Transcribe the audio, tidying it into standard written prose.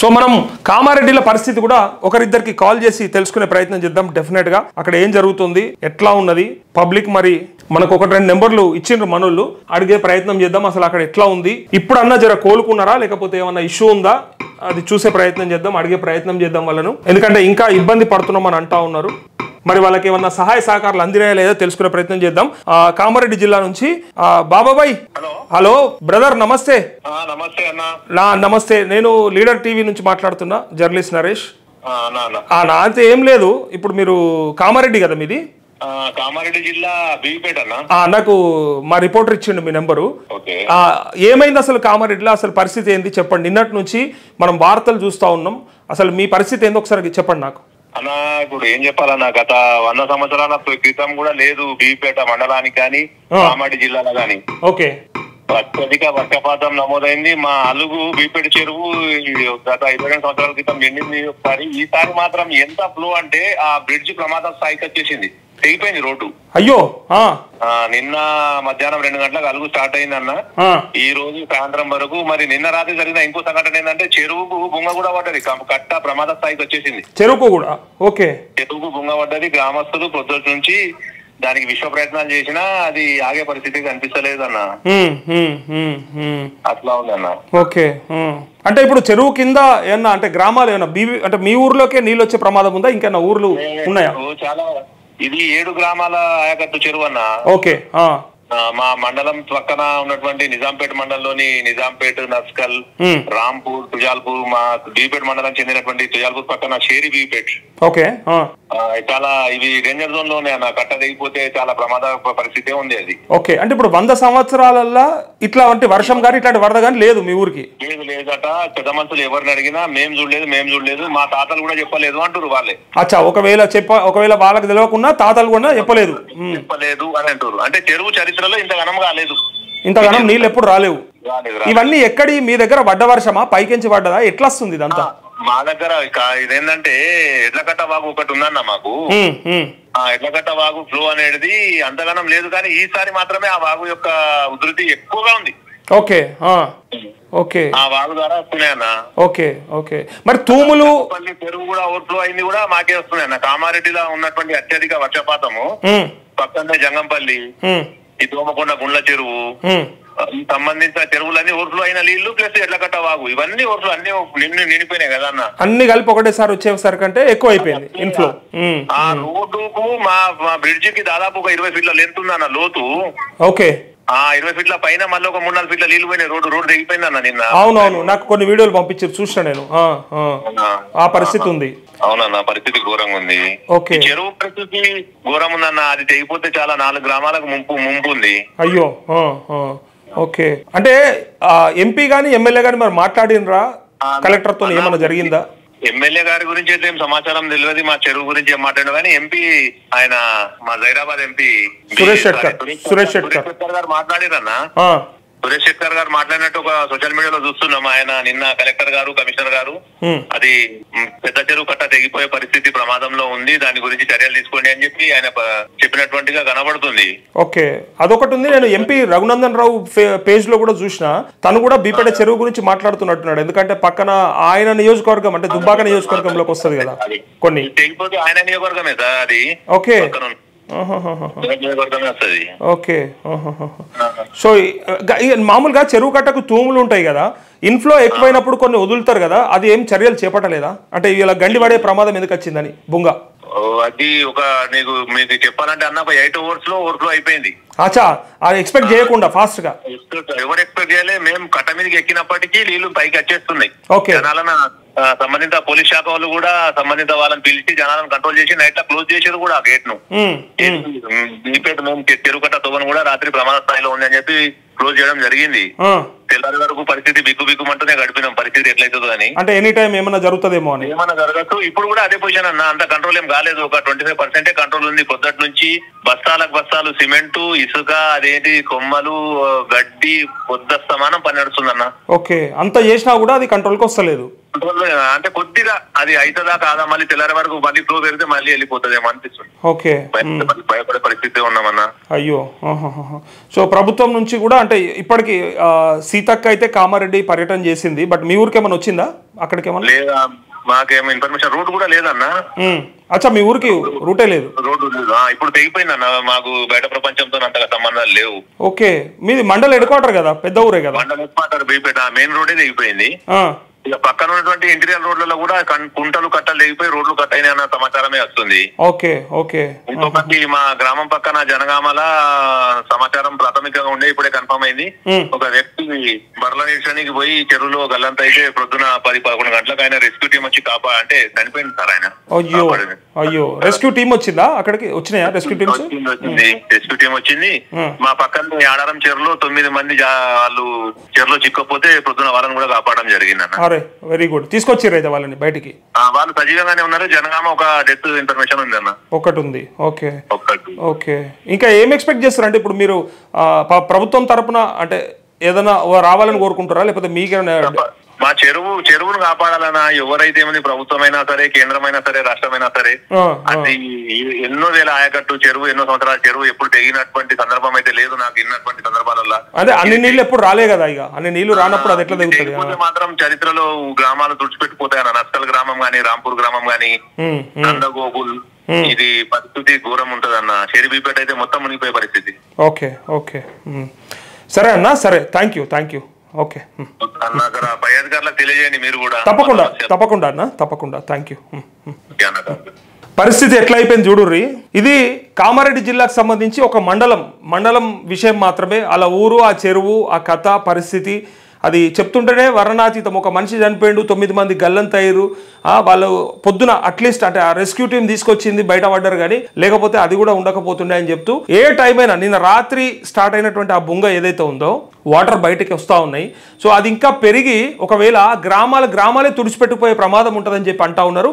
So మనం కామారెడ్డిల పరిస్థితి కూడా ఒకరిద్దరికి కాల్ చేసి తెలుసుకునే ప్రయత్నం చేద్దాం. డెఫినెట్ గా అక్కడ ఏం జరుగుతుంది, ఎట్లా ఉన్నది పబ్లిక్, మరి మనకు ఒకటి రెండు నెంబర్లు ఇచ్చిండ్రు మనోళ్ళు, అడిగే ప్రయత్నం చేద్దాం. అసలు అక్కడ ఎట్లా ఉంది, ఇప్పుడు అన్న జర కోలుకున్నారా లేకపోతే ఏమన్నా ఇష్యూ ఉందా అది చూసే ప్రయత్నం చేద్దాం, అడిగే ప్రయత్నం చేద్దాం వాళ్ళను. ఎందుకంటే ఇంకా ఇబ్బంది పడుతున్నాం అని అంటా ఉన్నారు. మరి వాళ్ళకి ఏమన్నా సహాయ సహకారాలు అందినాయా లేదా తెలుసుకునే ప్రయత్నం చేద్దాం. కామారెడ్డి జిల్లా నుంచి బాబాబాయ్. హలో బ్రదర్, నమస్తే. నమస్తే, నేను లీడర్ టీవీ నుంచి మాట్లాడుతున్నా, జర్నలిస్ట్ నరేష్. నా అంతే ఏం లేదు, ఇప్పుడు మీరు కామారెడ్డి కదా మీది? కామారెడ్డి జిల్లా బీపేట. నాకు మా రిపోర్టర్ ఇచ్చిండు మీ నెంబరు. ఏమైంది అసలు కామారెడ్డిలో, అసలు పరిస్థితి ఏంది చెప్పండి. నిన్నటి నుంచి మనం వార్తలు చూస్తా ఉన్నాం, అసలు మీ పరిస్థితి ఏందో ఒకసారి చెప్పండి నాకు. అన్న ఇప్పుడు ఏం చెప్పాలన్నా, గత 100 సంవత్సరాల క్రితం కూడా లేదు బీపేట మండలానికి కానీ కామారెడ్డి జిల్లాలో కానీ అత్యధిక వర్షపాతం నమోదైంది. మా అలుగు బీపేట చెరువు గత 22 సంవత్సరాల క్రితం నిండింది ఒకసారి. ఈసారి మాత్రం ఎంత ఫ్లో అంటే ఆ బ్రిడ్జ్ ప్రమాద స్థాయికి వచ్చేసింది, తెగిపోయింది రోడ్డు. అయ్యో, నిన్న మధ్యాహ్నం 2 గంటలకు అలుగు స్టార్ట్ అయిందన్న, ఈ రోజు సాయంత్రం వరకు. మరి నిన్న రాత్రి జరిగిన ఇంకో సంఘటన ఏంటంటే చెరువుకు బుంగ కూడా పడ్డది, కట్ట ప్రమాద స్థాయికి వచ్చేసింది. చెరువుకు కూడా చెరువుకు బుంగ పడ్డది. గ్రామస్తులు పొద్దుటి నుంచి దానికి విశ్వ ప్రయత్నాలు చేసినా అది ఆగే పరిస్థితి కనిపిస్తలేదు అన్న. అట్లా ఉందన్న. ఓకే, అంటే ఇప్పుడు చెరువు కింద ఏమన్నా అంటే గ్రామాలు ఏమన్నా అంటే మీ ఊర్లోకే నీళ్ళు వచ్చే ప్రమాదం ఉందా, ఇంకేనా ఊర్లు ఉన్నాయా? చాలా, ఇది 7 గ్రామాల ఆయకట్టు చెరువు అన్న. ఓకే, మా మండలం పక్కన ఉన్నటువంటి నిజాంపేట మండలంలోని నిజాంపేట, నస్కల్, రాంపూర్, తుజాల్పూర్, మా బీపేట మండలం చెందినటువంటి తుజాల్పూర్ పక్కన షేరి బీపేట్. ఓకే, చాలా ఇవి డేంజర్ జోన్ లోనే అన్న. కట్ట దిగిపోతే చాలా ప్రమాద పరిస్థితి ఉంది అది. ఓకే, అంటే ఇప్పుడు 100 సంవత్సరాలల్లా ఇట్లా అంటే వర్షం కానీ ఇట్లాంటి వరద కానీ లేదు మీ ఊరికి? లేదట. పెద్ద మనుషులు ఎవరిని అడిగినా మేము చూడలేదు, మా తాతలు కూడా చెప్పలేదు అంటారు వాళ్ళే. అచ్చా, ఒకవేళ వాళ్ళకి తెలియకుండా తాతలు కూడా చెప్పలేదు అని అంటారు. అంటే చెరువు చరిత్రలో ఇంతగానం కాలేదు, ఇంతగానం నీళ్ళు ఎప్పుడు రాలేవు. ఇవన్నీ ఎక్కడి మీ దగ్గర పడ్డ వర్షమా, పైకించి పడ్డదా, ఎట్లా వస్తుంది ఇదంతా? మా దగ్గర ఇదేంటంటే ఎడ్లకట్ట వాగు ఒకటి ఉందన్న మాకు. ఎడ్లకట్ట వాగు ఫ్లో అనేది అంతగానం లేదు, కానీ ఈసారి మాత్రమే ఆ వాగు యొక్క ఉధృతి ఎక్కువగా ఉంది. ఓకే, ఓకే, ఆ వాగు ద్వారా వస్తున్నాయన్న. Okay, okay. మరి తూములు చెరువు కూడా ఓవర్ఫ్లో అయింది కూడా మాకే వస్తున్నాయన్న. కామారెడ్డిలో ఉన్నటువంటి అత్యధిక వర్షపాతము పక్కనే జంగంపల్లి, ఈ దోమకొండ గుండ్ల చెరువు సంబంధించిన చెరువులన్నీ ఓవర్ఫ్లో అయిన నీళ్లు ప్లస్ ఎడ్లకట్ట వాగు ఇవన్నీ ఓవర్ఫ్లో అన్ని నిండిపోయినాయి కదా అన్న. అన్ని కలిపి ఒకటేసారి వచ్చేసరికంటే ఎక్కువ అయిపోయింది ఇన్ఫ్లో. ఆ రోడ్డుకు మా బ్రిడ్జ్ కి దాదాపు ఒక 20 ఫీట్ల లెంత్ ఉందన్న లోతు. ఓకే, 20 ఫీట్ల పైన మళ్ళీ ఒక 3-4 ఫీట్ల నీళ్లు పోయినాయి. రోడ్డు తెగిపోయింది అన్న నిన్న. అవునవును, నాకు కొన్ని వీడియోలు పంపించారు, చూసిన నేను. ఆ పరిస్థితి ఉంది. అవునన్న, పరిస్థితి ఘోరంగా ఉంది. చెరువు పరిస్థితి ఘోరం ఉందన్న. అది తెగిపోతే చాలా 4 గ్రామాలకు ముంపు ఉంది. అయ్యో, ఓకే. అంటే ఎంపీ గాని ఎమ్మెల్యే గాని మరి మాట్లాడినరా కలెక్టర్ తో, ఏమన్నా జరిగిందా? ఎమ్మెల్యే గారి గురించి అయితే ఏం సమాచారం తెలియదు, మా చెరువు గురించి ఏం మాట్లాడారు. కానీ ఎంపీ ఆయన మా జైరాబాద్ ఎంపీ సురేష్ శెట్కర్ గారు మాట్లాడారన్నా. సురేష్ శెట్కర్ గారు మాట్లాడినట్టు ఒక సోషల్ మీడియాలో చూస్తున్నాం. ఆయన నిన్న కలెక్టర్ గారు, కమిషనర్ గారు అది పెద్ద చెరువు కట్ట తెగిపోయే పరిస్థితి ప్రమాదంలో ఉంది, దాని గురించి చర్యలు తీసుకోండి అని చెప్పి ఆయన చెప్పినటువంటిగా కనబడుతుంది. ఓకే, అదొకటి ఉంది. నేను ఎంపీ రఘునందన్ రావు పేజ్ లో కూడా చూసిన, తను కూడా బీపేట చెరువు గురించి మాట్లాడుతున్నట్టున్నాడు. ఎందుకంటే పక్కన ఆయన నియోజకవర్గం అంటే దుబ్బాక నియోజకవర్గంలోకి వస్తుంది కదా కొన్ని. తెగిపోతే ఆయన నియోజకవర్గమే సార్ అది. Okay, okay. సో మామూలుగా చెరువు కట్టకు తూములు ఉంటాయి కదా, ఇన్ఫ్లో ఎక్కువైనప్పుడు కొన్ని వదులుతారు కదా, అది ఏం చర్యలు చేపట్టలేదా? అంటే ఇలా గండి పడే ప్రమాదం ఎందుకు వచ్చిందని బుంగ? అది మీకు చెప్పాలంటే అన్న 8 ఓవర్ఫ్లో అయిపోయింది. అచ్చా, అది ఎక్స్పెక్ట్ చేయకుండా ఫాస్ట్ గా ఎవరు ఎక్స్పెక్ట్ చేయలే. మేము కట్ట మీదకి ఎక్కినప్పటికీ నీళ్లు పైకి వచ్చేస్తున్నాయి. జనాలను సంబంధిత పోలీస్ శాఖ వాళ్ళు కూడా సంబంధిత వాళ్ళని పిలిచి జనాలను కంట్రోల్ చేసి నైట్ క్లోజ్ చేసేది కూడా ఆ గేట్ ను. బీపేట మేము చెరువు కట్ట తోవను కూడా రాత్రి ప్రమాద స్థాయిలో ఉంది అని చెప్పి క్లోజ్ చేయడం జరిగింది. తెల్లారి వరకు పరిస్థితి బిక్కుమంటూనే గడిపినాం, పరిస్థితి ఎట్లయితుందో అని. అంటే ఎనీ టైం ఏమైనా జరుగుతుందేమో అని. ఏమైనా జరగచ్చు. ఇప్పుడు కూడా అదే పొజిషన్ అన్న, అంత కంట్రోల్ ఏం కాలేదు. ఒక 25% కంట్రోల్ ఉంది. పొద్దుటి నుంచి బస్తాలు సిమెంటు, ఇసుక, అదేంటి కొమ్మలు, గడ్డి పొద్దుస్తమానం పని నడుస్తుందన్న. ఓకే, అంత చేసినా కూడా అది కంట్రోల్ కి వస్తలేదు. అంటే కొద్దిగా అది అవుతుందా కాదా, మళ్ళీ తెల్లారి వరకు మళ్ళీ ఫ్లో పెరిగితే మళ్ళీ వెళ్ళిపోతుందేమో అనిపిస్తుంది. ఓకే, భయపడే పరిస్థితి ఉన్నామన్నా. అయ్యో, సో ప్రభుత్వం నుంచి కూడా అంటే ఇప్పటికి సీతక్క అయితే కామారెడ్డి పర్యటన చేసింది, బట్ మీ ఊరికి ఏమైనా వచ్చిందా? అక్కడికి ఏమన్నా లేదా? మాకేమో ఇన్ఫర్మేషన్ రూట్ కూడా లేదన్నా. అచ్చా, మీ ఊరికి రూటే లేదు? రోడ్డు లేదు, ఇప్పుడు తెగిపోయిందన్న. మాకు బయట ప్రపంచంతో అంతగా సంబంధాలు లేవు. ఓకే, మీది మండల్ హెడ్ క్వార్టర్ కదా, పెద్ద ఊరే కదా? మండల హెడ్ క్వార్టర్ బీపేట, మెయిన్ రోడే తెగిపోయింది. ఇక పక్కన ఉన్నటువంటి ఇంటీరియర్ రోడ్లలో కూడా కుంటలు కట్టలు తెగిపోయి రోడ్లు కట్ అయినాయి అన్న సమాచారమే వస్తుంది. Okay okay. ఇంకొకటి మా గ్రామం పక్కన జనగామల సమాచారం ప్రాథమికంగా ఉండే ఇప్పుడే కన్ఫర్మ్ అయింది. ఒక వ్యక్తి బర్ల నిరసనకి పోయి చెరువులో గల్లంత అయితే ప్రొద్దున 10-11 గంటలకు ఆయన రెస్క్యూ టీం వచ్చి అంటే చనిపోయింది సార్ ఆయన. అయ్యో అయ్యో, రెస్క్యూ టీం వచ్చిందా అక్కడికి? వచ్చినాయా రెస్క్యూ టీమ్స్? వచ్చింది, రెస్క్యూ టీం వచ్చింది. మా పక్కన యాడారం చెరువులో 9 మంది వాళ్ళు చెరువులో చిక్కపోతే ప్రొద్దున వాళ్ళని కూడా కాపాడడం జరిగింది అన్న. Very good. తీసుకొచ్చిర్రు అయితే వాళ్ళని బయటికి? వాళ్ళు సజీవంగానే ఉన్నారు. జనగామ ఒక డెత్ ఇన్ఫర్మేషన్ ఉంది అన్న, ఒకటి ఉంది. Okay okay. ఇంకా ఏం ఎక్స్పెక్ట్ చేస్తారు అంటే ఇప్పుడు మీరు ప్రభుత్వం తరపున అంటే ఏదైనా రావాలని కోరుకుంటారా, లేకపోతే మీకేమైనా? మా చెరువును కాపాడాలన్నా ఎవరైతే ఏమైంది, ప్రభుత్వమైనా సరే, కేంద్రమైనా సరే, రాష్ట్రమైనా సరే, అది ఎన్నో వేల ఆయకట్టు చెరువు, ఎన్నో సంవత్సరాల చెరువు ఎప్పుడు తెగినటువంటి సందర్భం అయితే లేదు నాకు ఇన్నటువంటి సందర్భాలలో. అదే అన్ని నీళ్లు ఎప్పుడు రాలే కదా, ఇక అన్ని నీళ్లు రానప్పుడు అది ఎట్లా తెగుతుంది? మాత్రం చరిత్రలో గ్రామాలు తుడిచిపెట్టిపోతాయన్న. నస్కల్ గ్రామం గానీ, రాంపూర్ గ్రామం గానీ, నందగోగుల్, ఇది పరిస్థితి ఘోరం ఉంటది అన్న. షెరిబీపేట అయితే మొత్తం మునిగిపోయే పరిస్థితి. ఓకే ఓకే, సరే అన్న, సరే, థ్యాంక్ యూ. ఓకే, తెలియజేయండి మీరు కూడా. తప్పకుండా అన్న, తప్పకుండా. Thank you. పరిస్థితి ఎట్లా అయిపోయింది చూడుర్రి. ఇది కామారెడ్డి జిల్లాకు సంబంధించి ఒక మండలం విషయం మాత్రమే. అలా ఊరు, ఆ చెరువు, ఆ కథ, పరిస్థితి అది చెప్తుంటేనే వర్ణనాతీతం. ఒక మనిషి చనిపోయిండు, 9 మంది గల్లంతయ్యారు. వాళ్ళు పొద్దున అట్లీస్ట్ అంటే ఆ రెస్క్యూ టీం తీసుకొచ్చింది, బయటపడ్డారు, కానీ లేకపోతే అది కూడా ఉండకపోతుండే అని చెప్తూ ఏ టైం అయినా నిన్న రాత్రి స్టార్ట్ అయినటువంటి ఆ బుంగ ఏదైతే ఉందో వాటర్ బయటకి వస్తూ ఉన్నాయి. సో అది ఇంకా పెరిగి ఒకవేళ గ్రామాలే తుడిచిపెట్టుకుపోయే ప్రమాదం ఉంటుందని చెప్పి అంటా ఉన్నారు.